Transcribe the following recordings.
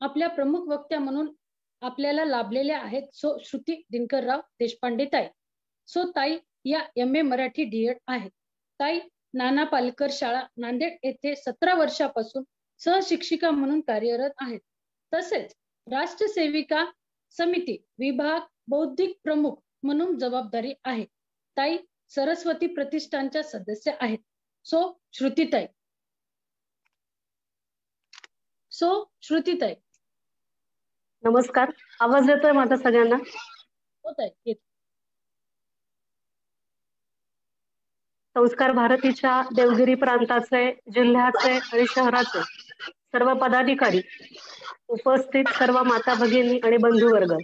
आपल्या प्रमुख वक्त्या म्हणून आपल्याला लाभलेल्या आहेत सो श्रुती दिनकरराव देशपांडे ताई. सो ताई या MA मराठी DED आहेत. ताई नाना पालकर शाळा नांदेड येथे 17 वर्षापासून सहशिक्षिका म्हणून कार्यरत आहेत. तसेच राष्ट्रसेविका समिती विभाग बौद्धिक प्रमुख म्हणून जबाबदारी आहे. ताई सरस्वती प्रतिष्ठानच्या सदस्य आहेत. सो श्रुतीताई. नमस्कार, आवाज येतोय माझा सगळ्यांना? हो ताई. संस्कार भारतीच्या देवगिरी प्रांताचे, जिल्ह्याचे आणि शहराचे सर्व पदाधिकारी, उपस्थित सर्व माता भगिनी आणि बंधुवर्ग,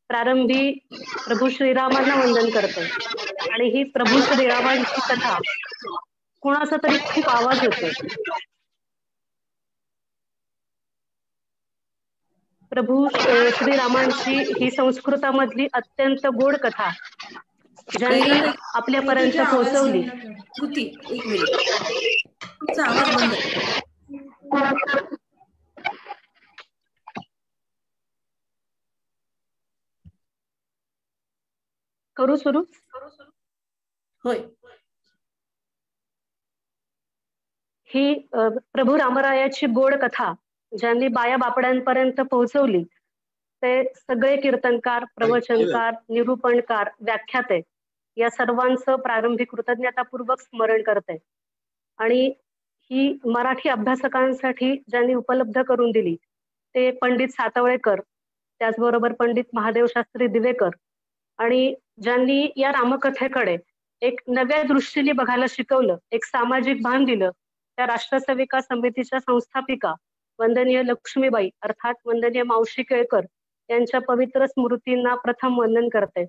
प्रारंभी प्रभू श्रीरामांना वंदन करते. आणि ही प्रभू श्रीरामांची कथा कुणाचा तरी खूप आवाज येतोय. प्रभू श्रीरामांची ही संस्कृतामधली अत्यंत गोड कथा ज्यांनी आपल्यापर्यंत पोहोचवली. एक मिनिट, तुमचा आवाज बंद. करू सुरू? होय. ही प्रभू रामरायाची गोड कथा ज्यांनी बाया बापड्यांपर्यंत पोहोचवली ते सगळे कीर्तनकार, प्रवचनकार, निरूपणकार, व्याख्याते या सर्वांचं प्रारंभी कृतज्ञतापूर्वक स्मरण करते. आणि ही मराठी अभ्यासकांसाठी ज्यांनी उपलब्ध करून दिली ते पंडित सातवळेकर, त्याचबरोबर पंडित महादेव शास्त्री दिवेकर, आणि ज्यांनी या रामकथेकडे एक नव्या दृष्टीने बघायला शिकवलं, एक सामाजिक भान दिलं, त्या राष्ट्रसेविका समितीच्या संस्थापिका वंदनीय लक्ष्मीबाई अर्थात वंदनीय मावशी केळकर यांच्या पवित्र स्मृतींना प्रथम वंदन करते.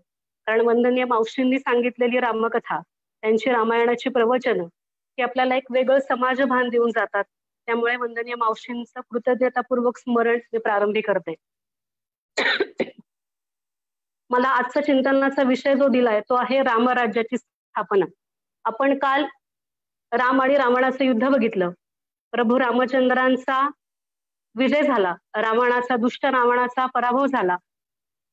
कारण वंदनीय मावशींनी सांगितलेली रामकथा, त्यांची रामायणाची प्रवचन ही आपल्याला एक वेगळं समाजभान देऊन जातात. त्यामुळे वंदनीय मावशींचं कृतज्ञतापूर्वक स्मरण मी प्रारंभी करते. मला आजचा चिंतनाचा विषय जो दिलाय तो आहे रामराज्याची स्थापना. आपण काल राम आणि रावणाचं युद्ध बघितलं. प्रभू रामचंद्रांचा विजय झाला, रावणाचा, दुष्ट रावणाचा पराभव झाला.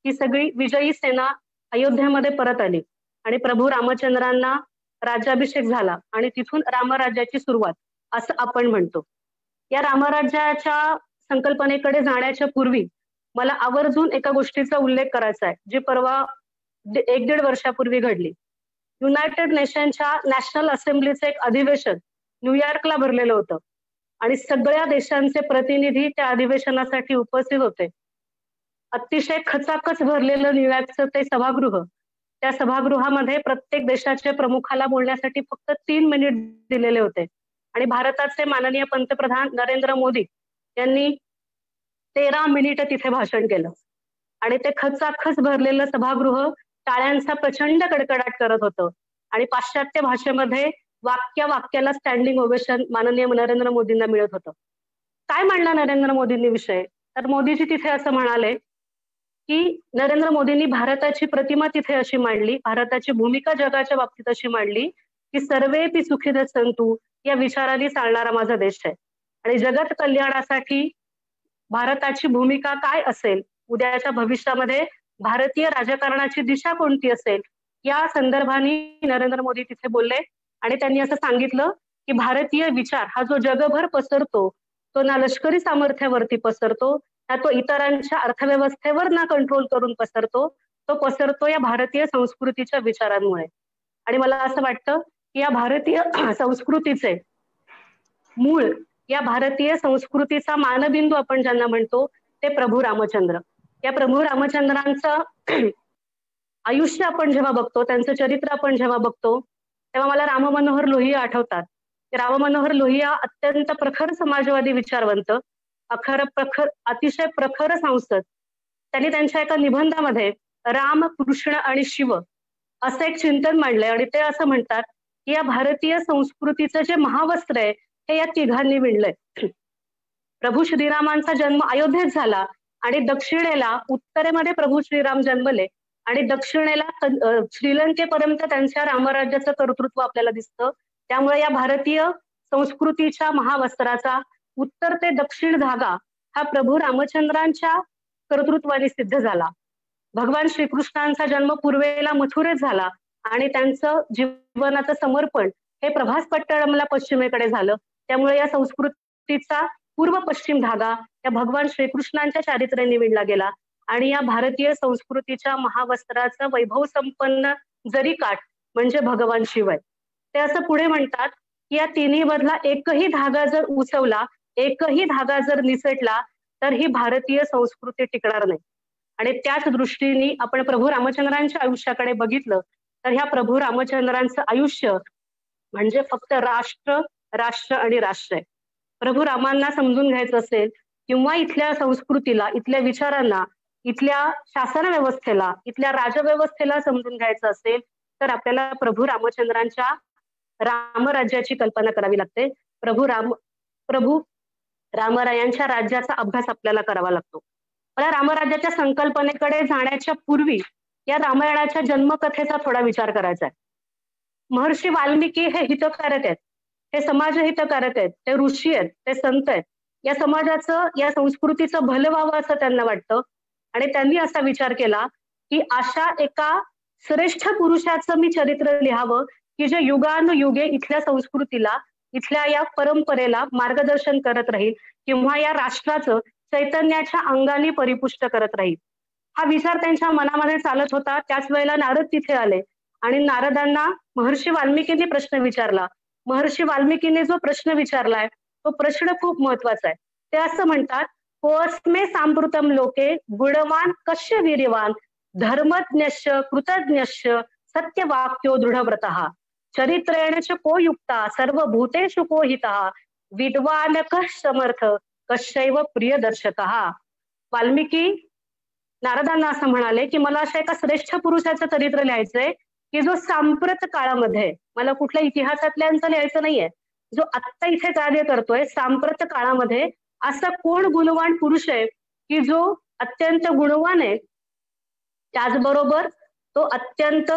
ही सगळी विजयी सेना अयोध्येमध्ये परत आली आणि प्रभू रामचंद्रांना राज्याभिषेक झाला आणि तिथून रामराज्याची सुरुवात असं आपण म्हणतो. या रामराज्याच्या संकल्पनेकडे जाण्याच्या पूर्वी मला आवर्जून एका गोष्टीचा उल्लेख करायचा आहे जी परवा 1-1.5 वर्षापूर्वी घडली. युनायटेड नेशनच्या नॅशनल असेंब्लीचं एक अधिवेशन न्यूयॉर्कला भरलेलं होतं आणि सगळ्या देशांचे प्रतिनिधी त्या अधिवेशनासाठी उपस्थित होते. अतिशय खचाखच भरलेलं न्यूयॉर्कचं ते सभागृह, त्या सभागृहामध्ये प्रत्येक देशाच्या प्रमुखाला बोलण्यासाठी फक्त 3 मिनिट दिलेले होते आणि भारताचे माननीय पंतप्रधान नरेंद्र मोदी यांनी 13 मिनिट तिथे भाषण केलं आणि ते खचाखच भरलेलं सभागृह टाळ्यांचा प्रचंड कडकडाट करत होतं आणि पाश्चात्य भाषेमध्ये वाक्याला स्टँडिंग ओवेशन माननीय नरेंद्र मोदींना मिळत होतं. काय मांडला नरेंद्र मोदींनी विषय? तर मोदीजी तिथे असं म्हणाले की नरेंद्र मोदींनी भारताची प्रतिमा तिथे अशी मांडली, भारताची भूमिका जगाच्या बाबतीत अशी मांडली की सर्वेपि सुखिनः सन्तु या विचाराने चालणारा माझा देश आहे आणि जगत कल्याणासाठी भारताची भूमिका काय असेल, उद्याच्या भविष्यामध्ये भारतीय राजकारणाची दिशा कोणती असेल, या संदर्भाने नरेंद्र मोदी तिथे बोलले आणि त्यांनी असं सांगितलं की भारतीय विचार हा जो जगभर पसरतो तो ना लष्करी सामर्थ्यावरती पसरतो, ना तो इतरांच्या अर्थव्यवस्थेवर ना कंट्रोल करून पसरतो, तो पसरतो या भारतीय संस्कृतीच्या विचारांमुळे. आणि मला असं वाटतं की या भारतीय संस्कृतीचे मूळ, या भारतीय संस्कृतीचा मानबिंदू आपण ज्यांना म्हणतो ते प्रभू रामचंद्र. या प्रभू रामचंद्रांचं आयुष्य आपण जेव्हा बघतो, त्यांचं चरित्र आपण जेव्हा बघतो तेव्हा मला राम मनोहर लोहिया आठवतात. राम मनोहर लोहिया अत्यंत प्रखर समाजवादी विचारवंत, अतिशय प्रखर सांसद. त्यांनी त्यांच्या एका निबंधामध्ये राम, कृष्ण आणि शिव असं एक चिंतन मांडलंय आणि ते असं म्हणतात की या भारतीय संस्कृतीचं जे महावस्त्र आहे हे या तिघांनी विणलंय. प्रभू श्रीरामांचा जन्म अयोध्येत झाला आणि दक्षिणेला, उत्तरेमध्ये प्रभू श्रीराम जन्मले आणि दक्षिणेला श्रीलंकेपर्यंत त्यांच्या रामराज्याचं कर्तृत्व आपल्याला दिसतं. त्यामुळे या भारतीय संस्कृतीच्या महावस्त्राचा उत्तर ते दक्षिण धागा हा प्रभू रामचंद्रांच्या कर्तृत्वाने सिद्ध झाला. भगवान श्रीकृष्णांचा जन्म पूर्वेला मथुरेत झाला आणि त्यांचं जीवनाचं समर्पण हे प्रभासपट्टणमला पश्चिमेकडे झालं. त्यामुळे या संस्कृतीचा पूर्व पश्चिम धागा या भगवान श्रीकृष्णांच्या चारित्र्याने विणला गेला आणि या भारतीय संस्कृतीच्या महावस्त्राचा वैभव संपन्न जरीकाठ म्हणजे भगवान शिव आहे. ते असं पुढे म्हणतात की या तिन्ही मधला एकही धागा जर उसवला, एकही धागा जर निसटला तर ही भारतीय संस्कृती टिकणार नाही. आणि त्याच दृष्टीने आपण प्रभू रामचंद्रांच्या आयुष्याकडे बघितलं तर ह्या प्रभू रामचंद्रांचं आयुष्य म्हणजे फक्त राष्ट्र राष्ट्र आणि राष्ट्र आहे. प्रभू रामांना समजून घ्यायचं असेल किंवा इथल्या संस्कृतीला, इथल्या विचारांना, इथल्या शासन व्यवस्थेला, इथल्या राजव्यवस्थेला समजून घ्यायचं असेल तर आपल्याला प्रभू रामचंद्रांच्या रामराज्याची कल्पना करावी लागते. प्रभू रामरायांच्या राज्याचा अभ्यास आपल्याला करावा लागतो. मला रामराज्याच्या संकल्पनेकडे जाण्याच्या पूर्वी या रामायणाच्या जन्मकथेचा थोडा विचार करायचा आहे. महर्षी वाल्मिकी हे हितकारक आहेत, हे समाज हितकारक आहेत, ते ऋषी आहेत, ते संत आहेत. या समाजाचं, या संस्कृतीचं भलं व्हावं असं त्यांना वाटतं आणि त्यांनी असा विचार केला की अशा एका श्रेष्ठ पुरुषाचं मी चरित्र लिहावं की जे युगानुयुगे इथल्या संस्कृतीला, इथल्या या परंपरेला मार्गदर्शन करत राहील किंवा या राष्ट्राचं चैतन्याच्या अंगाने परिपुष्ट करत राहील. हा विचार त्यांच्या मनामध्ये चालत होता. त्याच वेळेला नारद तिथे आले आणि नारदांना महर्षी वाल्मिकींनी प्रश्न विचारला. महर्षी वाल्मिकीने जो प्रश्न विचारलाय तो प्रश्न खूप महत्वाचा आहे. ते असं म्हणतात, कोस्मे सांप्रतम लोके गुणवान कश्य वीर्यवान धर्मज्ञश्च कृतज्ञश्च सत्यवाक्यो दृढव्रतः चरित्रेण च को युक्ता सर्वभूतेषु को हितः विद्वान कश समर्थ कशैव प्रियदर्शकः. वाल्मिकी नारदांना असं म्हणाले की मला अशा एका श्रेष्ठ पुरुषाचं चरित्र लिहायचंय की जो सांप्रत काळामध्ये, मला कुठल्या इतिहासातल्यांचं लिहायचं नाहीये, जो आत्ता इथे कार्य करतोय सांप्रत काळामध्ये असा कोण गुणवान पुरुष आहे की जो अत्यंत गुणवान आहे, त्याचबरोबर तो अत्यंत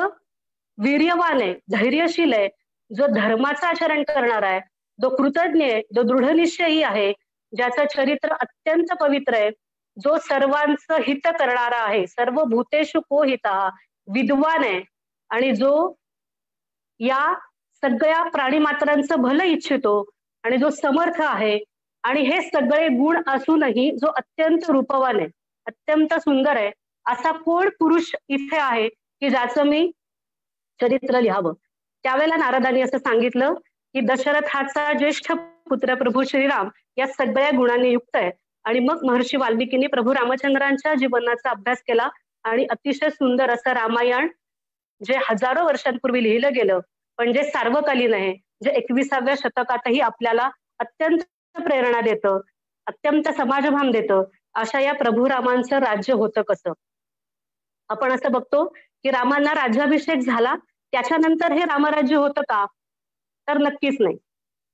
वीर्यवान आहे, धैर्यशील आहे, जो धर्माचं आचरण करणार आहे, जो कृतज्ञ आहे, जो दृढनिश्चयी आहे, ज्याचं चरित्र अत्यंत पवित्र आहे, जो सर्वांचं हित करणारा आहे, सर्व भूतेषु को हितः, विद्वान आहे आणि जो या सगळ्या प्राणीमात्रांचं भलं इच्छितो आणि जो समर्थ आहे आणि हे सगळे गुण असूनही जो अत्यंत रूपवान आहे, अत्यंत सुंदर आहे, असा कोण पुरुष इथे आहे की ज्याचं मी चरित्र लिहावं. त्यावेळेला नारदांनी असं सांगितलं की दशरथाचा ज्येष्ठ पुत्र प्रभू श्रीराम या सगळ्या गुणांनी युक्त आहे. आणि मग महर्षी वाल्मिकींनी प्रभू रामचंद्रांच्या जीवनाचा अभ्यास केला आणि अतिशय सुंदर असं रामायण जे हजारो वर्षांपूर्वी लिहिलं गेलं पण जे सार्वकालीन आहे, जे 21व्या शतकातही आपल्याला अत्यंत प्रेरणा देतं, अत्यंत समाजभान देतं, अशा या प्रभू रामांचं राज्य होतं कसं. आपण असं बघतो की रामांना राज्याभिषेक झाला त्याच्यानंतर हे रामराज्य होतं का, तर नक्कीच नाही.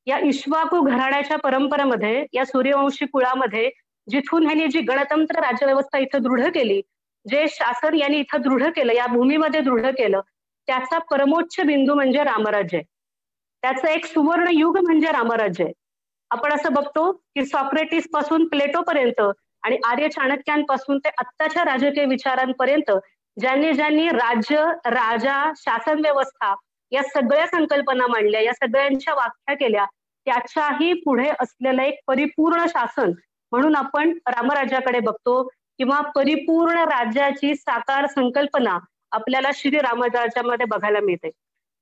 या इक्ष्वाकू घराण्याच्या परंपरेमध्ये, या सूर्यवंशी कुळामध्ये जिथून ह्यांनी जी गणतंत्र राज्यव्यवस्था इथं दृढ केली, जे शासन यांनी इथं दृढ केलं, या भूमीमध्ये दृढ केलं, त्याचा परमोच्च बिंदू म्हणजे रामराज्य. त्याचं एक सुवर्ण युग म्हणजे रामराज्य. आपण असं बघतो की सॉक्रेटिस पासून प्लेटो पर्यंत आणि आर्य चाणक्यांपासून ते आत्ताच्या राजकीय विचारांपर्यंत ज्यांनी ज्यांनी राज्य, राजा, शासन व्यवस्था या सगळ्या संकल्पना मांडल्या, या सगळ्यांच्या व्याख्या केल्या, त्याच्याही पुढे असलेलं एक परिपूर्ण शासन म्हणून आपण रामराज्याकडे बघतो किंवा परिपूर्ण राज्याची साकार संकल्पना आपल्याला श्री रामराज्यामध्ये बघायला मिळते.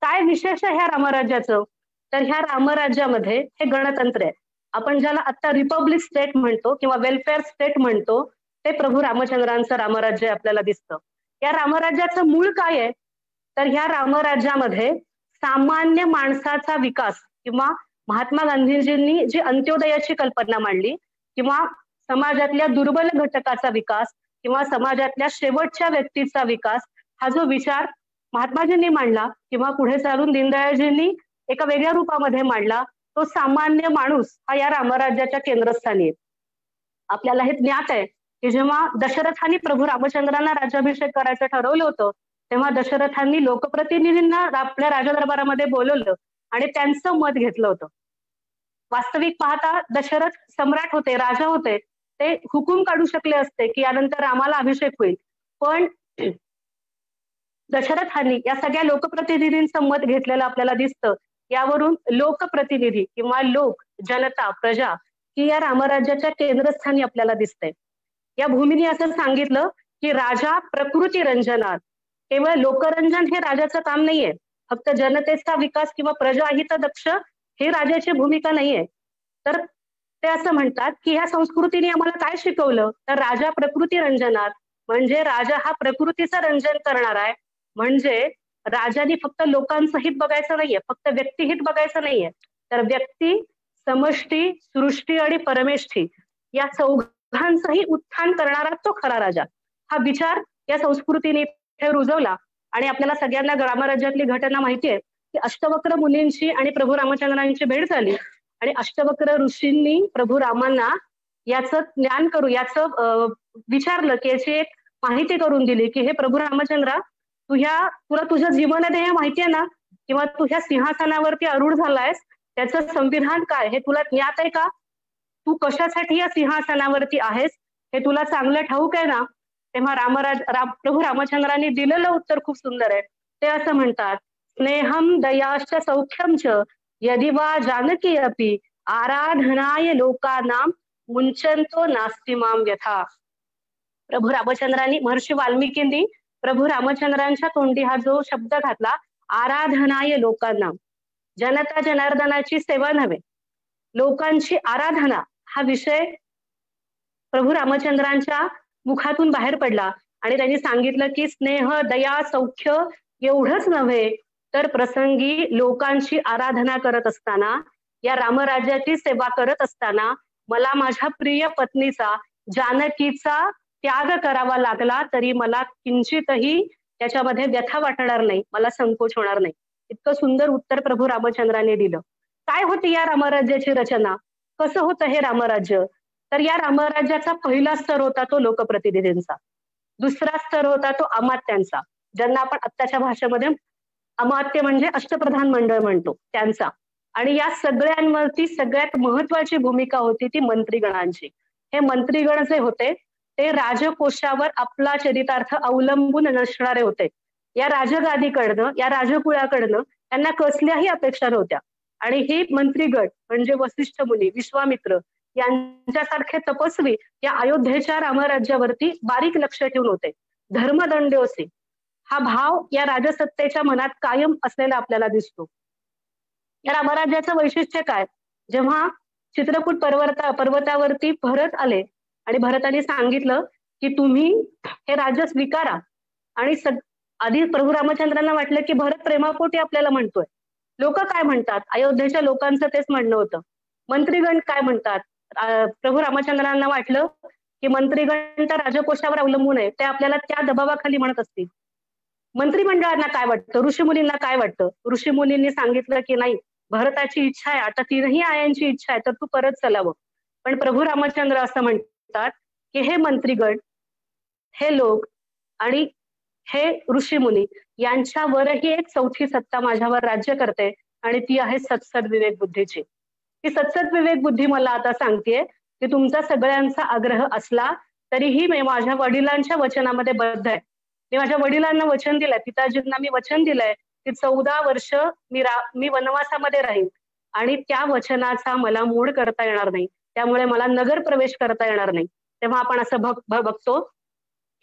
काय विशेष आहे ह्या रामराज्याचं, तर ह्या रामराज्यामध्ये हे गणतंत्र आहे. आपण ज्याला आता रिपब्लिक स्टेट म्हणतो किंवा वेलफेअर स्टेट म्हणतो ते प्रभू रामचंद्रांचं रामराज्य आपल्याला दिसतं. या रामराज्याचं मूळ काय आहे, तर ह्या रामराज्यामध्ये सामान्य माणसाचा विकास किंवा महात्मा गांधीजींनी जी अंत्योदयाची कल्पना मांडली किंवा समाजातल्या दुर्बल घटकाचा विकास किंवा समाजातल्या शेवटच्या व्यक्तीचा विकास, हा जो विचार महात्माजींनी मांडला किंवा पुढे चालून दीनदयाळजींनी एका वेगळ्या रूपामध्ये मांडला, तो सामान्य माणूस हा या रामराज्याच्या केंद्रस्थानी आहे. आपल्याला हे ज्ञात आहे की जेव्हा दशरथांनी प्रभू रामचंद्रांना राज्याभिषेक करायचं ठरवलं होतं तेव्हा दशरथांनी लोकप्रतिनिधींना आपल्या राजदरबारामध्ये बोलवलं आणि त्यांचं मत घेतलं होतं. वास्तविक पाहता दशरथ सम्राट होते, राजा होते, ते हुकूम काढू शकले असते की यानंतर रामाला अभिषेक होईल, पण दशरथांनी या सगळ्या लोकप्रतिनिधींचं मत घेतलेलं आपल्याला दिसतं. यावरून लोकप्रतिनिधी किंवा लोक, जनता, प्रजा ही या रामराज्याच्या केंद्रस्थानी आपल्याला दिसते. या भूमीने असं सांगितलं की राजा प्रकृती रंजनात, केवळ लोकरंजन हे राजाचं काम नाहीये, फक्त जनतेचा विकास किंवा प्रजाहित दक्ष ही राजाची भूमिका नाहीये. तर ते असं म्हणतात की ह्या संस्कृतीने आम्हाला काय शिकवलं, तर राजा प्रकृती रंजनात म्हणजे राजा हा प्रकृतीचं रंजन करणार आहे. म्हणजे राजाने फक्त लोकांचं हित बघायचं नाहीये, फक्त व्यक्तिहित बघायचं नाहीये, तर व्यक्ती, समष्टी, सृष्टी आणि परमेष्ठी या चौघांचंही उत्थान करणारा तो खरा राजा. हा विचार या संस्कृतीने इथे रुजवला. आणि आपल्याला सगळ्यांना रामराज्यातली घटना माहितीये की अष्टवक्र मुनींची आणि प्रभू रामचंद्रांची भेट झाली आणि अष्टवक्र ऋषींनी प्रभू रामांना याचं ज्ञान करू, याचं विचारलं की याची एक माहिती करून दिली की हे प्रभू रामचंद्रा, तुला तुझं जीवनध्येय माहितीये ना, किंवा तू ह्या सिंहासनावरती आरूढ झालायस, त्याचं संविधान काय हे तुला ज्ञात आहे का, तू कशासाठी या सिंहासनावरती आहेस हे तुला चांगलं ठाऊक आहे ना. तेव्हा प्रभू रामचंद्रांनी दिलेलं उत्तर खूप सुंदर आहे. ते असं म्हणतात, स्नेहम दयाश्च सौख्यम च यदि वा जानकी अपि आराधनाय लोकानां मुंचंतो नास्ति माम व्यथा. प्रभू रामचंद्रांनी, महर्षी वाल्मिकींनी प्रभू रामचंद्रांच्या तोंडी हा जो शब्द घातला, आराधनाय लोकांना, जनता जनार्दनाची सेवा नव्हे, लोकांची आराधना, हा विषय प्रभू रामचंद्रांच्या मुखातून बाहेर पडला. आणि त्यांनी सांगितलं की स्नेह, दया, सौख्य एवढंच नव्हे, तर प्रसंगी लोकांची आराधना करत असताना, या रामराज्याची सेवा करत असताना मला माझ्या प्रिय पत्नीचा, जानकीचा त्याग करावा लागला तरी मला किंचितही त्याच्यामध्ये व्यथा वाटणार नाही, मला संकोच होणार नाही. इतकं सुंदर उत्तर प्रभू रामचंद्रांनी दिलं. काय होती या रामराज्याची रचना, कसं होतं हे रामराज्य, तर या रामराज्याचा पहिला स्तर होता तो लोकप्रतिनिधींचा, दुसरा स्तर होता तो अमात्यांचा, ज्यांना आपण आत्ताच्या भाषेमध्ये अमात्य म्हणजे अष्टप्रधान मंडळ म्हणतो, त्यांचा. आणि या सगळ्यांवरती सगळ्यात महत्वाची भूमिका होती ती मंत्रीगणांची. हे मंत्रीगण जे होते ते राजकोषावर आपला चरितार्थ अवलंबून नसणारे होते. या राजगादीकडनं, या राजकुळाकडनं त्यांना कसल्याही अपेक्षा नव्हत्या. आणि हे मंत्रीगण म्हणजे वसिष्ठ मुनी, विश्वामित्र यांच्यासारखे तपस्वी या अयोध्येच्या रामराज्यावरती बारीक लक्ष ठेवून होते. धर्मदंडोसी हा भाव या राजसत्तेच्या मनात कायम असलेला आपल्याला दिसतो. या रामराज्याचं वैशिष्ट्य काय, जेव्हा चित्रकूट पर्वतावरती भरत आले आणि भरताने सांगितलं की तुम्ही हे राज्य स्वीकारा, आणि आधी प्रभू रामचंद्रांना वाटलं की भरत प्रेमापोटी आपल्याला म्हणतोय, लोक काय म्हणतात, अयोध्येच्या लोकांचं तेच म्हणणं होतं. मंत्रीगण काय म्हणतात, प्रभू रामचंद्रांना वाटलं की मंत्रीगण तर राजकोषावर अवलंबून आहे, ते आपल्याला त्या दबावाखाली म्हणत असतील. मंत्रिमंडळांना काय वाटतं, ऋषीमुनींना काय वाटतं, ऋषीमुनींनी सांगितलं की नाही, भरताची इच्छा आहे, आता तीनही आयांची इच्छा आहे, तर तू परत चलावं. पण प्रभू रामचंद्र असं म्हणतात की हे मंत्रीगण, हे लोक आणि हे ऋषीमुनी यांच्यावरही एक चौथी सत्ता माझ्यावर राज्य करते, आणि ती आहे सत्सद विवेक बुद्धीची. ती सत्सद विवेक बुद्धी मला आता सांगतेय की तुमचा सगळ्यांचा आग्रह असला तरीही मी माझ्या वडिलांच्या वचनामध्ये बद्ध आहे. मी माझ्या वडिलांना वचन दिलंय, पिताजींना मी वचन दिलंय की 14 वर्ष मी वनवासामध्ये राहीन, आणि त्या वचनाचा मला मोड करता येणार नाही, त्यामुळे मला नगर प्रवेश करता येणार नाही. तेव्हा आपण असं बघतो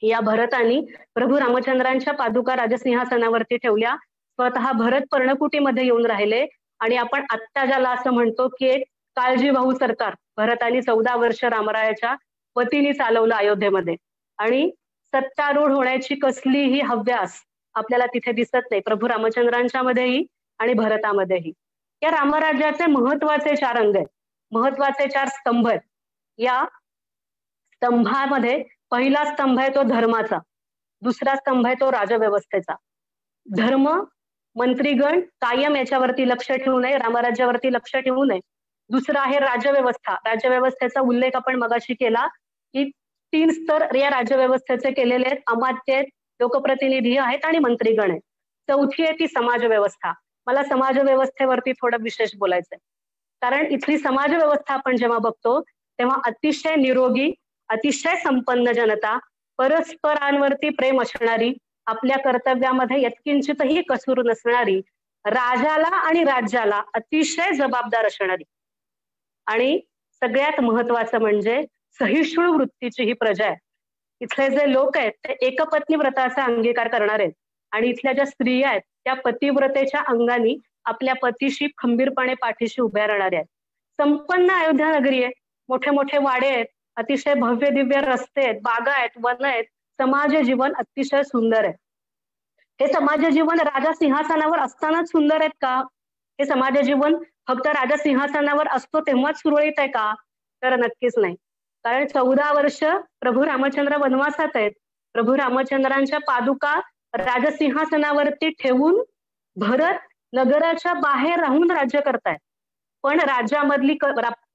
या भरतानी प्रभू रामचंद्रांच्या पादुका राजसिंहासनावरती ठेवल्या, स्वतः भरत पर्णकुटीमध्ये येऊन राहिले, आणि आपण आत्ता ज्याला असं म्हणतो की एक काळजीवाहू सरकार भरतानी 14 वर्ष रामरायाच्या वतीने चालवलं अयोध्येमध्ये. आणि सत्तारूढ होण्याची कसलीही हव्यास आपल्याला तिथे दिसत नाही, प्रभू रामचंद्रांच्या मध्येही आणि भरतामध्येही. या रामराज्याचे महत्वाचे 4 अंग आहेत, महत्वाचे 4 स्तंभ आहेत. या स्तंभामध्ये पहिला स्तंभ आहे तो धर्माचा, दुसरा स्तंभ आहे तो राजव्यवस्थेचा. धर्म, मंत्रीगण कायम याच्यावरती लक्ष ठेवू नये, रामराज्यावरती लक्ष ठेवू नये. दुसरं आहे राजव्यवस्था. राजव्यवस्थेचा उल्लेख आपण मगाशी केला की 3 स्तर या राजव्यवस्थेचे केलेले आहेत, अमात्य आहेत, लोकप्रतिनिधी आहेत आणि मंत्रीगण आहेत. चौथी आहे ती समाज व्यवस्था. मला समाज व्यवस्थेवरती थोडं विशेष बोलायचंय, कारण इथली समाज व्यवस्था आपण जेव्हा बघतो तेव्हा अतिशय निरोगी अतिशय संपन्न जनता, परस्परांवरती प्रेम असणारी, आपल्या कर्तव्यामध्ये यत्किंचितही कसूर नसणारी, राजाला आणि राज्याला अतिशय जबाबदार असणारी, आणि सगळ्यात महत्वाचं म्हणजे सहिष्णू वृत्तीची ही प्रजा आहे. इथले जे लोक आहेत ते एकपत्नी व्रताचा अंगीकार करणार आहेत, आणि इथल्या ज्या स्त्रिया आहेत त्या पतिव्रतेच्या अंगाने आपल्या पतीशी खंबीरपणे पाठीशी उभ्या राहणार आहेत. संपन्न अयोध्या नगरी आहे, मोठे मोठे वाडे आहेत, अतिशय भव्य दिव्य रस्ते आहेत, बागा आहेत, वन आहेत, समाज जीवन अतिशय सुंदर आहे. हे समाज जीवन राजा सिंहासनावर असतानाच सुंदर आहेत का? हे समाज जीवन फक्त राजा सिंहासनावर असतो तेव्हाच सुरळीत आहे का? तर नक्कीच नाही. कारण 14 वर्ष प्रभू रामचंद्र वनवासात आहेत. प्रभू रामचंद्रांच्या पादुका राजसिंहासनावरती ठेवून भरत नगराच्या बाहेर राहून राज्य करतायत. पण राज्यामधली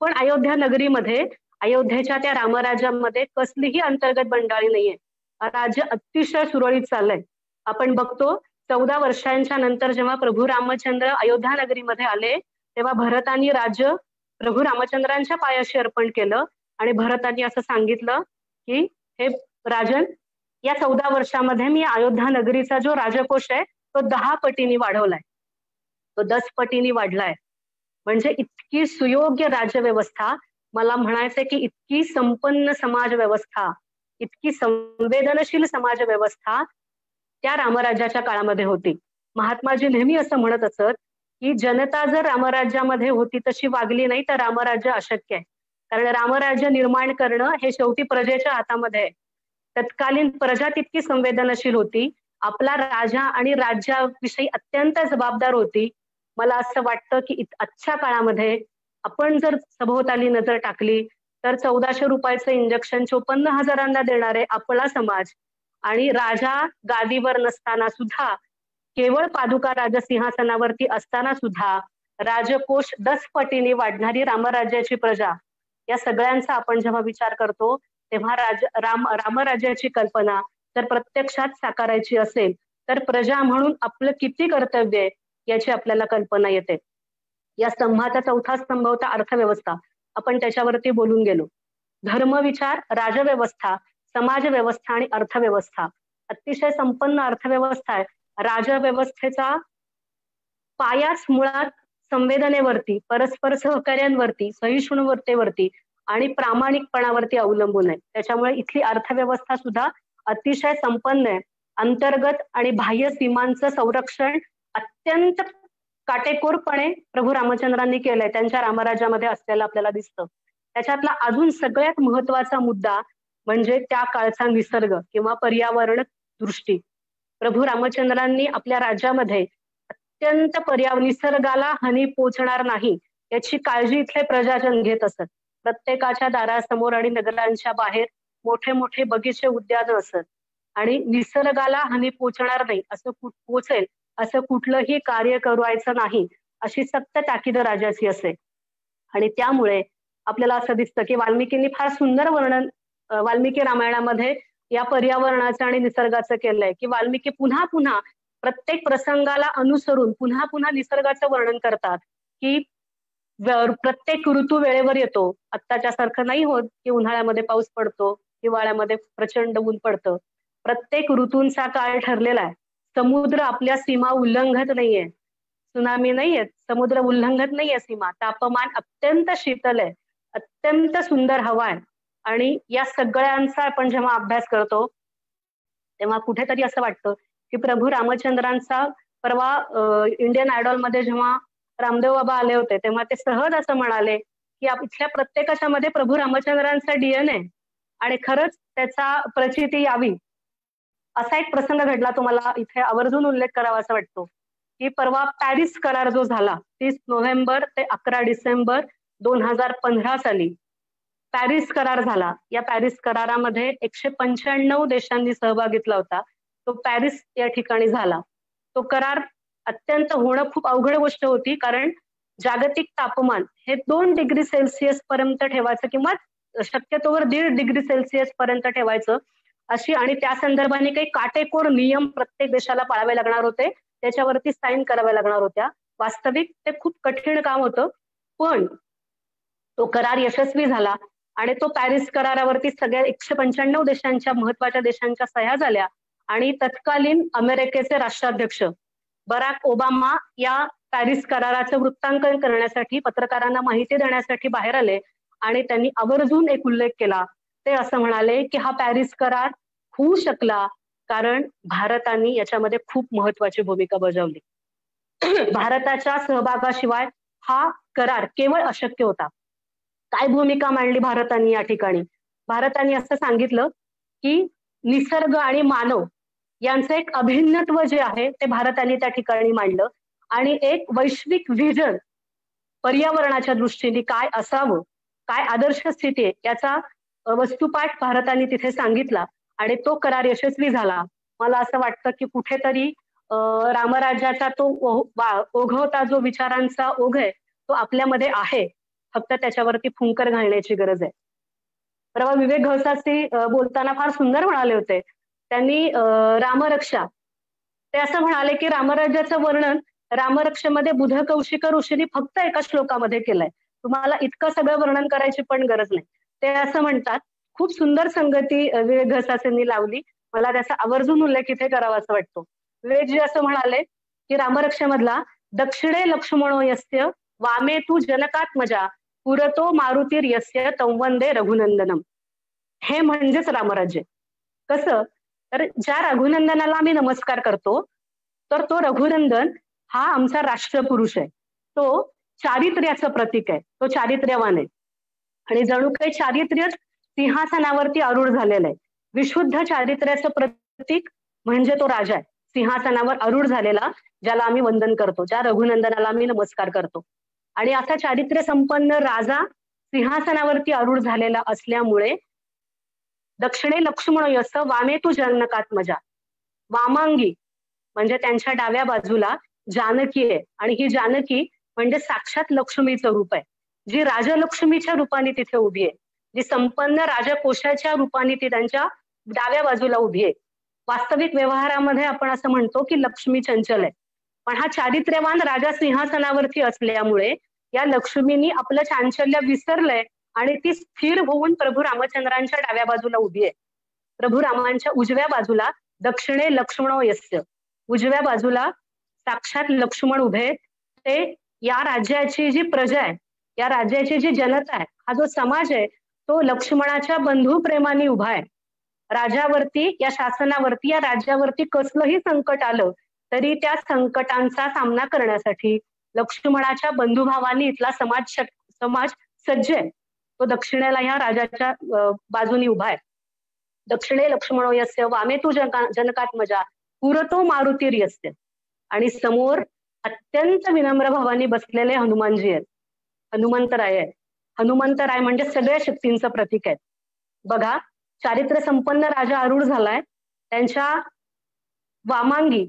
पण अयोध्या नगरीमध्ये, अयोध्येच्या त्या रामराज्यामध्ये कसलीही अंतर्गत बंडाळी नाहीये. राज्य अतिशय सुरळीत चाललंय. आपण बघतो 14 वर्षांच्या नंतर जेव्हा प्रभू रामचंद्र अयोध्या नगरीमध्ये आले तेव्हा भरतांनी राज्य प्रभू रामचंद्रांच्या पायाशी अर्पण केलं, आणि भरतांनी असं सांगितलं की हे राजन, या 14 वर्षामध्ये मी अयोध्या नगरीचा जो राजकोष आहे तो 10 पटीने वाढवलाय, तो 10 पटीने वाढलाय. म्हणजे इतकी सुयोग्य राज्यव्यवस्था, मला म्हणायचंय की इतकी संपन्न समाज व्यवस्था, इतकी संवेदनशील समाज व्यवस्था त्या रामराज्याच्या काळामध्ये होती. महात्माजी नेहमी असं म्हणत असत की जनता जर रामराज्यामध्ये होती तशी वागली नाही तर रामराज्य अशक्य आहे. कारण रामराज्य निर्माण करणं हे शेवटी प्रजेच्या हातामध्ये आहे. तत्कालीन प्रजा तितकी संवेदनशील होती, आपला राजा आणि राज्याविषयी अत्यंत जबाबदार होती. मला असं वाटतं की आजच्या काळामध्ये आपण जर सभोवताली नजर टाकली तर 1400 रुपयाचं इंजेक्शन 54,000 देणारे आपला समाज, आणि राजा गादीवर नसताना सुद्धा, केवळ पादुका राजसिंहासनावरती असताना सुद्धा राजकोष 10 पटीने वाढणारी रामराज्याची प्रजा, या सगळ्यांचा आपण जेव्हा विचार करतो तेव्हा रामराज्याची कल्पना जर प्रत्यक्षात साकारायची असेल तर प्रजा म्हणून आपलं किती कर्तव्य आहे याची आपल्याला कल्पना येते. या स्तंभाचा चौथा स्तंभ होता अर्थव्यवस्था. आपण त्याच्यावरती बोलून गेलो. धर्मविचार, राजव्यवस्था, समाज व्यवस्था आणि अर्थव्यवस्था. अतिशय संपन्न अर्थव्यवस्था आहे. राजव्यवस्थेचा पायाच मुळात संवेदनेवरती, परस्पर सहकार्यांवरती, सहिष्णुतेवरती आणि प्रामाणिकपणावरती अवलंबून आहे. त्याच्यामुळे इथली अर्थव्यवस्था सुद्धा अतिशय संपन्न आहे. अंतर्गत आणि बाह्य सीमांचं संरक्षण अत्यंत काटेकोरपणे प्रभू रामचंद्रांनी केलंय, त्यांच्या रामराज्यामध्ये असलेलं आपल्याला दिसतं. त्याच्यातला अजून सगळ्यात महत्वाचा मुद्दा म्हणजे त्या काळचा निसर्ग किंवा पर्यावरण दृष्टी. प्रभू रामचंद्रांनी आपल्या राज्यामध्ये अत्यंत निसर्गाला हानी पोचणार नाही याची काळजी इथले प्रजाजन घेत असत. प्रत्येकाच्या दारासमोर आणि नगरांच्या बाहेर मोठे मोठे बगीचे उद्यान असत, आणि निसर्गाला हानी पोचणार नाही असं पोचेल असं कुठलंही कार्य करायचं नाही अशी सक्त ताकीद राजाची असे. आणि त्यामुळे आपल्याला असं दिसतं की वाल्मिकींनी फार सुंदर वर्णन वाल्मिकी रामायणामध्ये या पर्यावरणाचं आणि निसर्गाचं केलंय, की वाल्मिकी पुन्हा पुन्हा प्रत्येक प्रसंगाला अनुसरून पुन्हा पुन्हा निसर्गाचं वर्णन करतात, की प्रत्येक ऋतू वेळेवर येतो. आत्ताच्या सारखं नाही होत की उन्हाळ्यामध्ये पाऊस पडतो, हिवाळ्यामध्ये प्रचंड ऊन पडतं. प्रत्येक ऋतूंचा काळ ठरलेला आहे. समुद्र आपल्या सीमा उल्लंघत नाहीये, सुनामी नाहीये, समुद्र उल्लंघत नाहीये सीमा. तापमान अत्यंत शीतल आहे, अत्यंत सुंदर हवा आहे. आणि या सगळ्यांचा आपण जेव्हा अभ्यास करतो तेव्हा कुठेतरी असं वाटतं की प्रभू रामचंद्रांचा परवा इंडियन आयडॉल मध्ये जेव्हा रामदेव बाबा आले होते तेव्हा ते सहज असं म्हणाले की इथल्या प्रत्येकाच्या मध्ये प्रभू रामचंद्रांचा DNA आणि खरंच त्याचा प्रचिती यावी. असा एक प्रसंग घडला, तो मला इथे आवर्जून उल्लेख करावा असं वाटतो की परवा पॅरिस करार जो झाला 30 नोव्हेंबर ते 11 डिसेंबर 2015 साली पॅरिस करार झाला. या पॅरिस करारामध्ये 195 देशांनी सहभाग घेतला होता. तो पॅरिस या ठिकाणी झाला. तो करार अत्यंत होणं खूप अवघड गोष्ट होती, कारण जागतिक तापमान हे 2 डिग्री सेल्सिअस पर्यंत ठेवायचं किंवा शक्यतोवर 1.5 डिग्री सेल्सिअस पर्यंत ठेवायचं अशी, आणि त्या संदर्भाने काही काटेकोर नियम प्रत्येक देशाला पाळावे लागणार होते, त्याच्यावरती साईन कराव्या लागणार होत्या. वास्तविक ते खूप कठीण काम होतं, पण तो करार यशस्वी झाला आणि तो पॅरिस करारावरती सगळ्या 195 देशांच्या महत्वाच्या देशांच्या सह्या झाल्या आणि तत्कालीन अमेरिकेचे राष्ट्राध्यक्ष बराक ओबामा या पॅरिस कराराचं वृत्तांकन करण्यासाठी पत्रकारांना माहिती देण्यासाठी बाहेर आले आणि त्यांनी आवर्जून एक उल्लेख केला. ते असं म्हणाले की हा पॅरिस करार होऊ शकला कारण भारताने याच्यामध्ये खूप महत्वाची भूमिका बजावली. भारताच्या सहभागाशिवाय हा करार केवळ अशक्य होता. काय भूमिका मांडली भारताने या ठिकाणी? भारताने असं सांगितलं की निसर्ग आणि मानव यांचं एक अभिन्नत्व जे आहे ते भारताने त्या ठिकाणी मांडलं आणि एक वैश्विक व्हिजन पर्यावरणाच्या दृष्टीने काय असावं, काय आदर्श स्थिती आहे याचा वस्तुपाठ भारताने तिथे सांगितला आणि तो करार यशस्वी झाला. मला असं वाटतं की कुठेतरी रामराज्याचा तो ओघवता जो विचारांचा ओघ आहे तो आपल्यामध्ये आहे, फक्त त्याच्यावरती फुंकर घालण्याची गरज आहे. परवा विवेक घोसासी बोलताना फार सुंदर म्हणाले होते. त्यांनी रामरक्षा ते असं म्हणाले की रामराज्याचं वर्णन रामरक्षेमध्ये बुध कौशिक ऋषींनी फक्त एका श्लोकामध्ये केलंय. तुम्हाला इतकं सगळं वर्णन करायची पण गरज नाही. ते असं म्हणतात, खूप सुंदर संगती विवेक घसासेंनी लावली, मला त्याचा आवर्जून उल्लेख इथे करावा असं वाटतो. विवेकजी असं म्हणाले की रामरक्षेमधला दक्षिणे लक्ष्मणो यस्य वामे तू जनकात्मजा पुरतो मारुतीर यस्य तंवंदे रघुनंदनम. हे म्हणजेच रामराज्य. कसं तर ज्या रघुनंदनाला आम्ही नमस्कार करतो तर तो रघुनंदन हा आमचा राष्ट्रपुरुष आहे. तो चारित्र्याचं प्रतीक आहे, तो चारित्र्यवान आहे आणि जणू काही चारित्र्यच सिंहासनावरती आरूढ झालेलं आहे. विशुद्ध चारित्र्याचं प्रतीक म्हणजे तो राजा आहे, सिंहासनावर आरूढ झालेला, ज्याला आम्ही वंदन करतो, ज्या रघुनंदनाला आम्ही नमस्कार करतो. आणि असा चारित्र्य संपन्न राजा सिंहासनावरती आरूढ झालेला असल्यामुळे दक्षिणे लक्ष्मण यस वामे तू जनकात्मजा, वामांगी म्हणजे त्यांच्या डाव्या बाजूला जानकी आहे आणि ही जानकी म्हणजे साक्षात लक्ष्मीचं रूप आहे, जी राजलक्ष्मीच्या रूपाने तिथे उभी आहे, जी संपन्न राजकोशाच्या रूपाने ती त्यांच्या डाव्या बाजूला उभी आहे. वास्तविक व्यवहारामध्ये आपण असं म्हणतो की लक्ष्मी चंचल आहे, पण हा चारित्र्यवान राजा सिंहासनावरती असल्यामुळे या लक्ष्मीनी आपलं चांचल्य विसरलंय आणि ती स्थिर होऊन प्रभू रामचंद्रांच्या डाव्या बाजूला उभी आहे. प्रभू रामांच्या उजव्या बाजूला दक्षिणे लक्ष्मणो यस्य, उजव्या बाजूला साक्षात लक्ष्मण उभे. ते या राज्याची जी प्रजा आहे, या राज्याची जी जनता आहे, हा जो समाज आहे तो लक्ष्मणाच्या बंधू प्रेमाने उभा आहे. राजावरती, या शासनावरती, या राज्यावरती कसलंही संकट आलं तरी त्या संकटांचा सामना करण्यासाठी लक्ष्मणाच्या बंधुभावानी इथला समाज सज्ज आहे. तो दक्षिणेला ह्या राजाच्या बाजूनी उभा आहे. दक्षिणे लक्ष्मणो यस्य वामे तू जनकात्मजा पुरतो मारुतीर यस्य. आणि समोर अत्यंत विनम्र भावानी बसलेले हनुमानजी आहेत, हनुमंतराय आहे. हनुमंतराय म्हणजे सगळ्या शक्तींचं प्रतीक आहे. बघा, चारित्र्य संपन्न राजा आरूढ झालाय, त्यांच्या वामांगी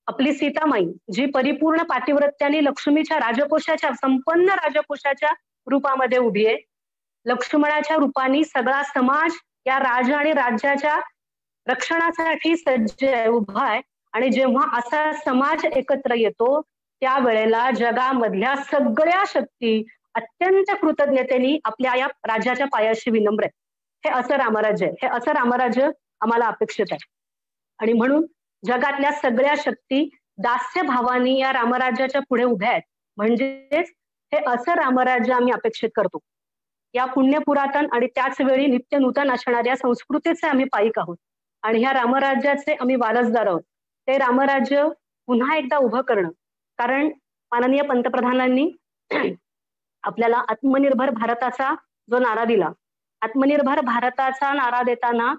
आपली सीतामाई जी परिपूर्ण पातिव्रत्याने लक्ष्मीच्या राजकोशाच्या, संपन्न राजकोशाच्या रूपामध्ये उभी आहे. लक्ष्मणाच्या रूपाने सगळा समाज या राजा आणि राज्याच्या रक्षणासाठी सज्ज आहे, उभा आहे. आणि जेव्हा असा समाज एकत्र येतो त्यावेळेला जगामधल्या सगळ्या शक्ती अत्यंत कृतज्ञतेने आपल्या या राज्याच्या पायाशी विनम्र आहे. हे असं रामराज्य आहे, हे असं रामराज्य आम्हाला अपेक्षित आहे. आणि म्हणून जगातल्या सगळ्या शक्ती दास्य भावानी या रामराज्याच्या पुढे उभ्या आहेत. म्हणजेच हे असं रामराज्य आम्ही अपेक्षित करतो. या पुण्य पुरातन आणि त्याच वेळी नित्य नूतन असणाऱ्या संस्कृतीचे आम्ही पाईक आहोत आणि ह्या रामराज्याचे आम्ही वारसदार आहोत. ते रामराज्य पुन्हा एकदा उभं करणं, कारण माननीय पंतप्रधानांनी आपल्याला आत्मनिर्भर भारताचा जो नारा दिला, आत्मनिर्भर भारताचा नारा देताना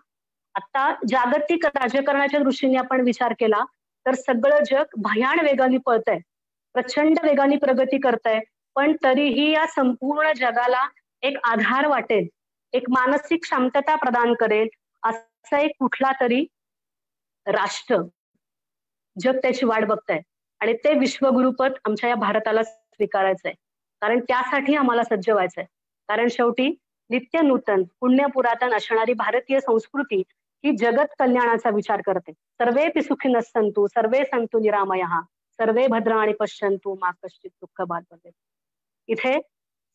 आता जागतिक राजकारणाच्या दृष्टीने आपण विचार केला तर सगळं जग भयान वेगाने पळतंय, प्रचंड वेगाने प्रगती करतंय, पण तरीही या संपूर्ण जगाला एक आधार वाटेल, एक मानसिक शांतता प्रदान करेल असा एक कुठला तरी राष्ट्र जग त्याची वाट बघतंय आणि ते विश्वगुरुपद आमच्या या भारताला स्वीकारायचंय. कारण त्यासाठी आम्हाला सज्ज व्हायचंय. कारण शेवटी नित्य नूतन पुण्य पुरातन असणारी भारतीय संस्कृती ही जगत कल्याणाचा विचार करते. सर्वेपि सुखिनः सन्तु सर्वे सन्तु निरामयाः सर्वे भद्राणि पश्यन्तु मा कश्चित् दुःखभाग् भवेत्. इथे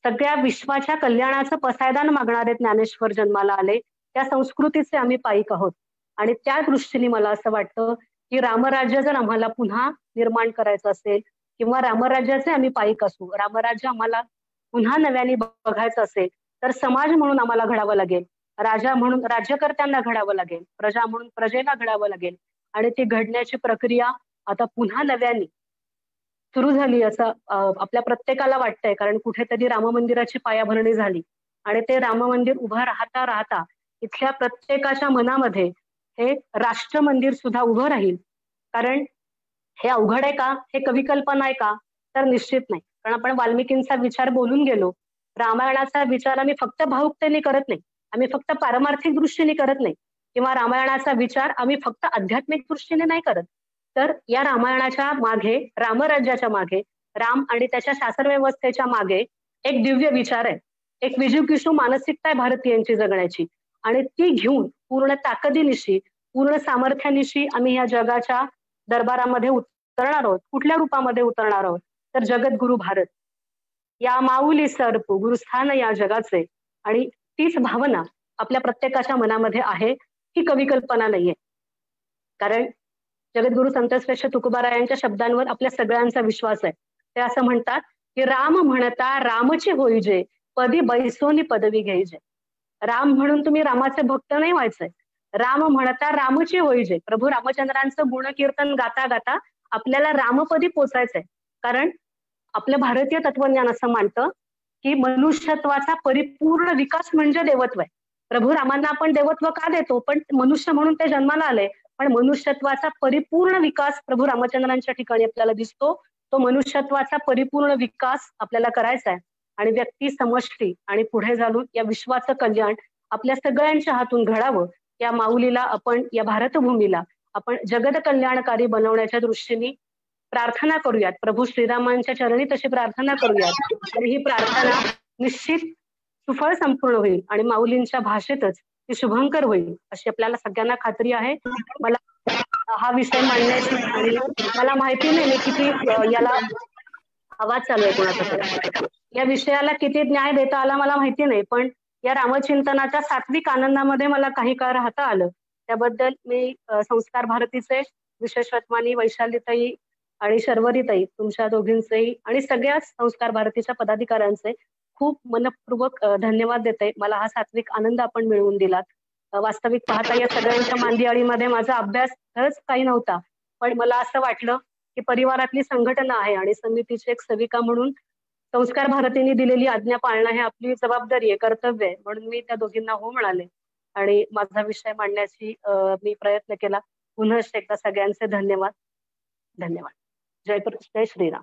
सगळ्या विश्वाच्या कल्याणाचं पसायदान मागणारे ज्ञानेश्वर जन्माला आले, त्या संस्कृतीचे आम्ही पाईक आहोत. आणि त्या दृष्टीने मला असं वाटतं की रामराज्य जर आम्हाला पुन्हा निर्माण करायचं असेल किंवा रामराज्याचे आम्ही पाईक असू, रामराज्य आम्हाला पुन्हा नव्याने बघायचं असेल तर समाज म्हणून आम्हाला घडावं लागेल, राजा म्हणून राज्यकर्त्यांना घडावं लागेल, प्रजा म्हणून प्रजेला घडावं लागेल. आणि ती घडण्याची प्रक्रिया आता पुन्हा नव्याने सुरू झाली असं आपल्या प्रत्येकाला वाटतंय. कारण कुठेतरी राम मंदिराची पायाभरणी झाली आणि ते राम मंदिर उभं राहता राहता इथल्या प्रत्येकाच्या मनामध्ये हे राष्ट्र मंदिर सुद्धा उभं राहील. कारण हे अवघड आहे का, हे कविकल्पना आहे का, तर निश्चित नाही. कारण आपण वाल्मिकींचा विचार बोलून गेलो, रामायणाचा विचार आम्ही फक्त भावुकतेने करत नाही, आम्ही फक्त पारमार्थिक दृष्टीने करत नाही, किंवा रामायणाचा विचार आम्ही फक्त आध्यात्मिक दृष्टीने नाही करत. तर या रामायणाच्या मागे, रामराज्याच्या मागे, राम आणि त्याच्या शासन व्यवस्थेच्या मागे एक दिव्य विचार आहे, एक विजुकिषू मानसिकता आहे भारतीयांची जगण्याची. आणि ती घेऊन पूर्ण ताकदीनिशी, पूर्ण सामर्थ्यानिशी आम्ही या जगाच्या दरबारामध्ये उतरणार आहोत. कुठल्या रूपामध्ये उतरणार आहोत, तर जगद्गुरु भारत, या माऊली सर्प गुरुस्थान या जगाचे. आणि तीच भावना आपल्या प्रत्येकाच्या मनामध्ये आहे, ही कविकल्पना नाहीये. कारण जगद्गुरु संतश्रेष्ठ तुकोबारायांच्या शब्दांवर आपल्या सगळ्यांचा विश्वास आहे. ते असं म्हणतात की राम म्हणता रामचे होईजे, पदी बैसोनी पदवी घ्यायचे. राम म्हणून तुम्ही रामाचे भक्त नाही व्हायचंय, राम म्हणता रामचे होईजे. प्रभू रामचंद्रांचं गुणकीर्तन गाता गाता आपल्याला रामपदी पोचायचंय. कारण आपलं भारतीय तत्वज्ञान असं मानतं की मनुष्यत्वाचा परिपूर्ण विकास म्हणजे देवत्व आहे. प्रभू रामांना आपण देवत्व का देतो, पण मनुष्य म्हणून ते जन्माला आले, पण मनुष्यत्वाचा परिपूर्ण विकास प्रभू रामचंद्रांच्या ठिकाणी आपल्याला दिसतो. तो मनुष्यत्वाचा परिपूर्ण विकास आपल्याला करायचा आहे. आणि व्यक्ती, समष्टी आणि पुढे चालून या विश्वाचं कल्याण आपल्या सगळ्यांच्या हातून घडावं, या माऊलीला आपण, या भारतभूमीला आपण जगत कल्याणकारी बनवण्याच्या दृष्टीने प्रार्थना करूयात. प्रभू श्रीरामांच्या चरणी तशी प्रार्थना करूयात. आणि ही प्रार्थना निश्चित सुफळ संपूर्ण होईल आणि माऊलींच्या भाषेतच ती शुभंकर होईल अशी आपल्याला सगळ्यांना खात्री आहे. मला हा विषय मांडण्याची, आणि मला माहिती नाही किती याला आवाज चालू आहे कोणाचा, या विषयाला किती न्याय देता आला मला माहिती नाही, पण या रामचिंतनाच्या सात्विक आनंदामध्ये मला काही काळ राहता आलं, त्याबद्दल मी संस्कार भारतीचे विशेष रत्मानी वैशालीताई आणि शर्वरीताई तुमच्या दोघींचेही आणि सगळ्याच संस्कार भारतीच्या पदाधिकाऱ्यांचे खूप मनपूर्वक धन्यवाद देते. मला हा सात्विक आनंद आपण मिळवून दिलात. वास्तविक पाहता या सगळ्यांच्या मांदियाळीमध्ये माझा अभ्यास खरंच काही नव्हता, पण मला असं वाटलं की परिवारातली संघटना आहे आणि समितीची एक सेविका म्हणून संस्कार भारतीने दिलेली आज्ञा पाळणं हे आपली जबाबदारी आहे, कर्तव्य आहे. म्हणून मी त्या दोघींना हो म्हणाले आणि माझा विषय मांडण्याची मी प्रयत्न केला. पुन्हा एकदा सगळ्यांचे धन्यवाद. धन्यवाद. जय श्रीराम.